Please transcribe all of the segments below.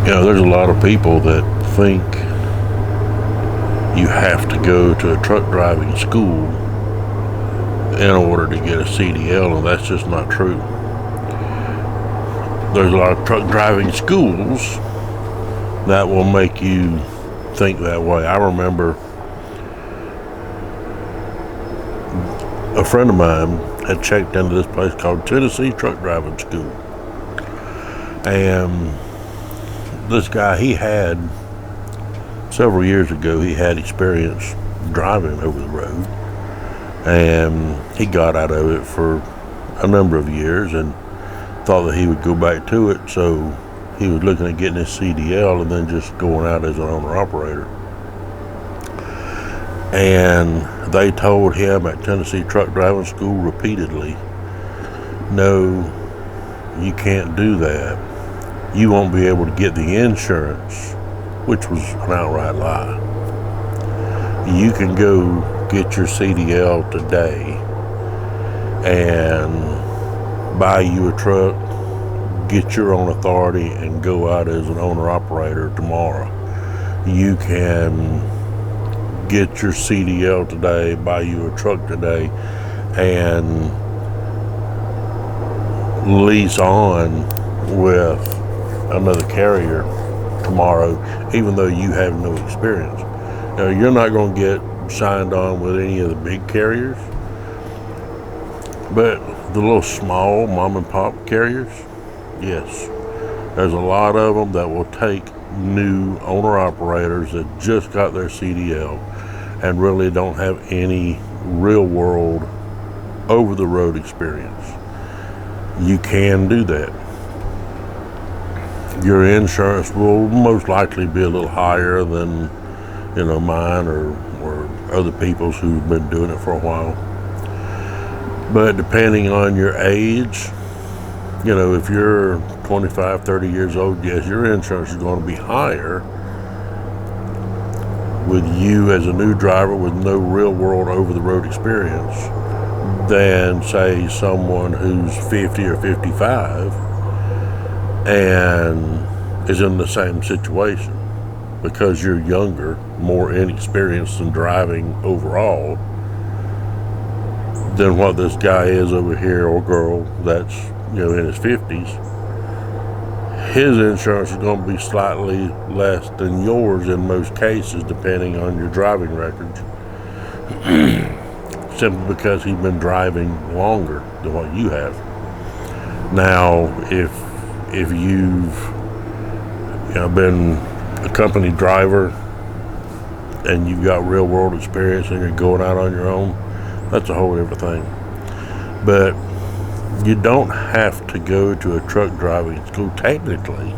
There's a lot of people that think you have to go to a truck driving school in order to get a CDL, and that's just not true. There's a lot of truck driving schools that will make you think that way. I remember a friend of mine had checked into this place called Tennessee Truck Driving School, and this guy, he had several years ago, he had experience driving over the road, and he got out of it for a number of years and thought that he would go back to it, so he was looking at getting his CDL and then just going out as an owner-operator. And they told him at Tennessee Truck Driving School repeatedly, no, you can't do that. You won't be able to get the insurance, which was an outright lie. You can go get your CDL today and buy you a truck, get your own authority, and go out as an owner-operator tomorrow. You can get your CDL today, buy you a truck today, and lease on with another carrier tomorrow, even though you have no experience. Now, you're not going to get signed on with any of the big carriers, but the little small mom and pop carriers, yes, there's a lot of them that will take new owner operators that just got their CDL and really don't have any real world over the road experience. You can do that. Your insurance will most likely be a little higher than mine or other people's who've been doing it for a while. But depending on your age, if you're 25, 30 years old, yes, your insurance is going to be higher with you as a new driver with no real world over the road experience than, say, someone who's 50 or 55 and is in the same situation, because you're younger, more inexperienced in driving overall than what this guy is over here, or girl that's in his 50s. His insurance is going to be slightly less than yours in most cases, depending on your driving records, simply because he's been driving longer than what you have. Now, if you've been a company driver and you've got real world experience and you're going out on your own, that's a whole different thing. But you don't have to go to a truck driving school. Technically,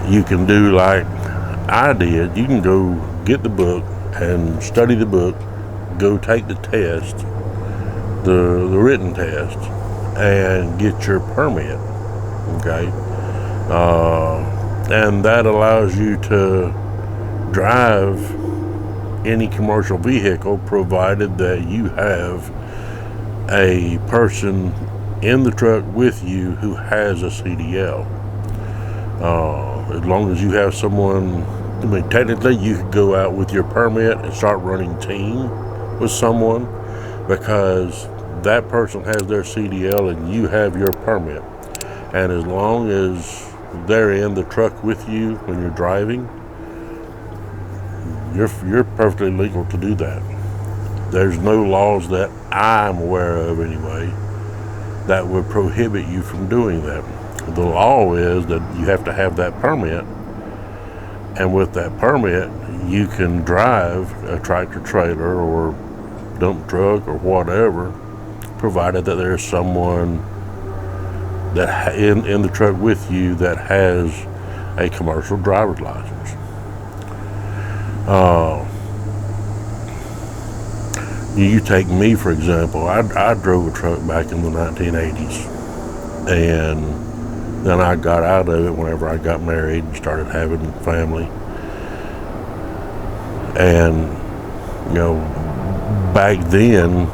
you can do like I did. You can go get the book and study the book, go take the test, the written test, and get your permit, okay? And that allows you to drive any commercial vehicle, provided that you have a person in the truck with you who has a CDL. As long as you have someone, technically you could go out with your permit and start running team with someone, because that person has their CDL and you have your permit. And as long as they're in the truck with you when you're driving, you're perfectly legal to do that. There's no laws that I'm aware of anyway that would prohibit you from doing that. The law is that you have to have that permit, and with that permit you can drive a tractor trailer or dump truck or whatever, provided that there's someone that in the truck with you that has a commercial driver's license. You take me, for example. I drove a truck back in the 1980s, and then I got out of it whenever I got married and started having family. And back then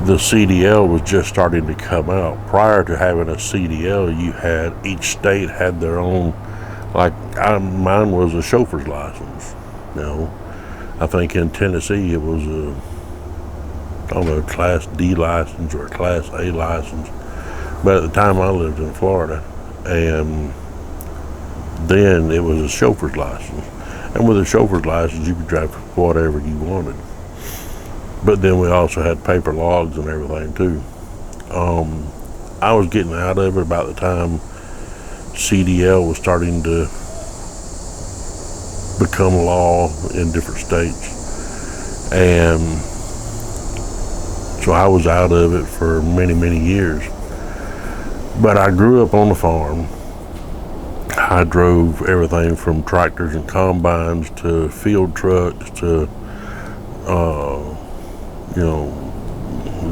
the CDL was just starting to come out. Prior to having a CDL, each state had their own, mine was a chauffeur's license. I think in Tennessee it was Class D license or a Class A license. But at the time I lived in Florida, and then it was a chauffeur's license. And with a chauffeur's license, you could drive whatever you wanted. But then we also had paper logs and everything too. I was getting out of it about the time CDL was starting to become law in different states. And so I was out of it for many, many years. But I grew up on the farm. I drove everything from tractors and combines to field trucks to,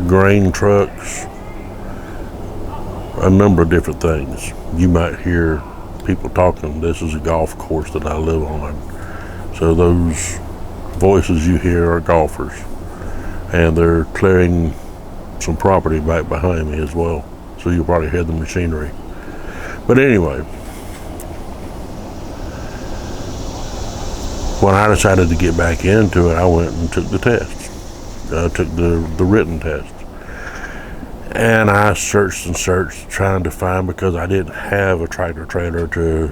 grain trucks, a number of different things. You might hear people talking. This is a golf course that I live on. So those voices you hear are golfers. And they're clearing some property back behind me as well. So you'll probably hear the machinery. But anyway, when I decided to get back into it, I went and took the test. I took the written test. And I searched and searched trying to find, because I didn't have a tractor trailer to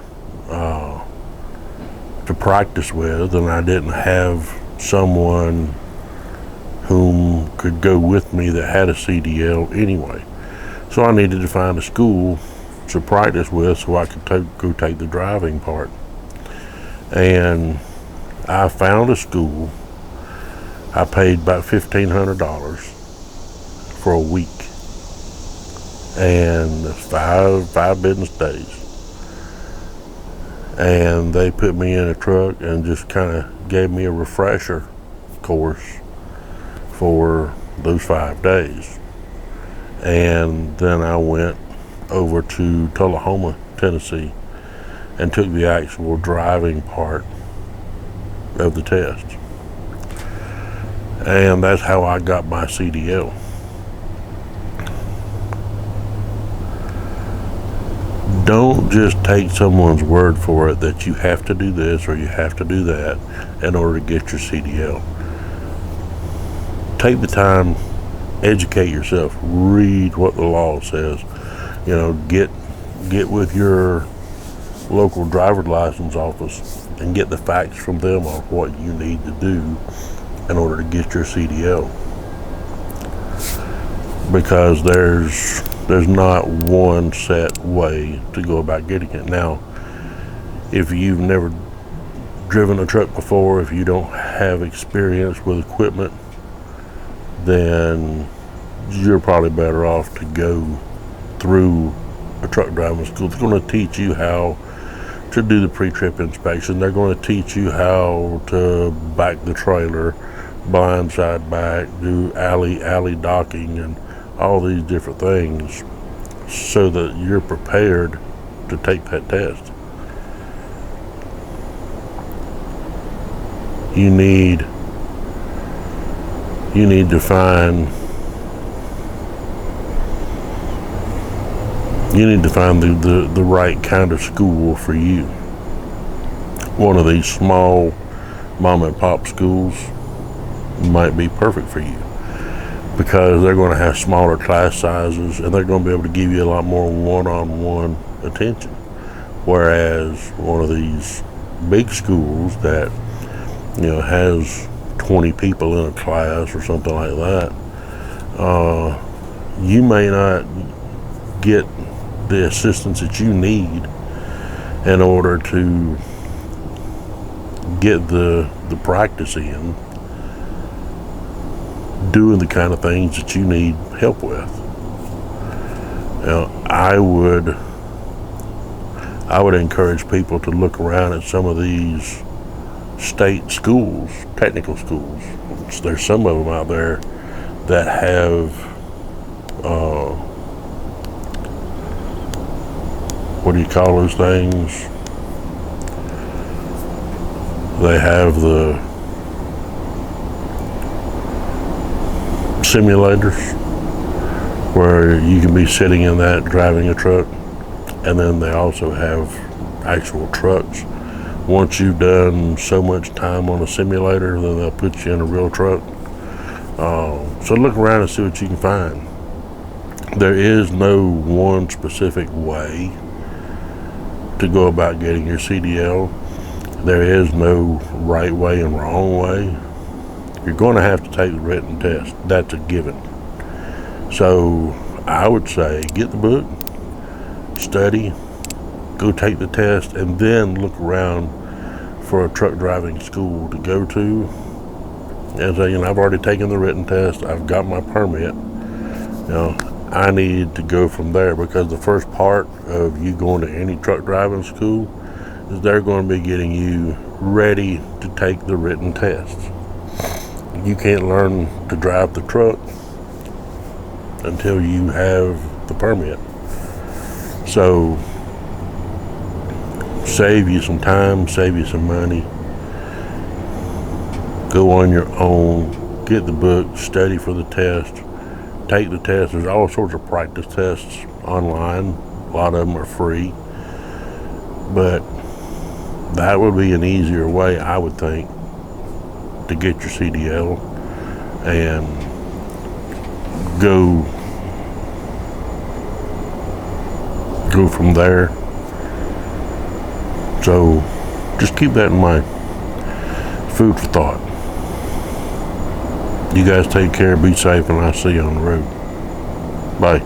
practice with, and I didn't have someone whom could go with me that had a CDL anyway. So I needed to find a school to practice with so I could go take the driving part. And I found a school. I paid about $1,500 for a week, and five business days. And they put me in a truck and just kind of gave me a refresher course for those 5 days. And then I went over to Tullahoma, Tennessee, and took the actual driving part of the test. And that's how I got my CDL. Don't just take someone's word for it that you have to do this or you have to do that in order to get your CDL. Take the time, educate yourself, read what the law says. Get with your local driver's license office and get the facts from them on what you need to do in order to get your CDL. Because there's not one set way to go about getting it. Now, if you've never driven a truck before, if you don't have experience with equipment, then you're probably better off to go through a truck driving school. It's going to teach you how to do the pre-trip inspection. They're going to teach you how to back the trailer, blindside back, do alley docking, and all these different things so that you're prepared to take that test. You need to find the right kind of school for you. One of these small mom and pop schools might be perfect for you, because they're going to have smaller class sizes and they're going to be able to give you a lot more one-on-one attention. Whereas one of these big schools that has 20 people in a class or something like that, you may not get the assistance that you need in order to get the practice in doing the kind of things that you need help with. I would encourage people to look around at some of these state schools, technical schools. There's some of them out there that have what do you call those things? They have the simulators where you can be sitting in that driving a truck, and then they also have actual trucks. Once you've done so much time on a simulator, then they'll put you in a real truck. So look around and see what you can find. There is no one specific way to go about getting your CDL. There is no right way and wrong way. You're going to have to take the written test. That's a given. So I would say get the book, study, go take the test, and then look around for a truck driving school to go to. And say, I've already taken the written test. I've got my permit. I need to go from there, because the first part of you going to any truck driving school is they're going to be getting you ready to take the written test. You can't learn to drive the truck until you have the permit. So save you some time, save you some money. Go on your own, get the book, study for the test, take the test. There's all sorts of practice tests online. A lot of them are free. But that would be an easier way, I would think, to get your CDL and go from there. So just keep that in mind. Food for thought. You guys take care, be safe, and I'll see you on the road. Bye.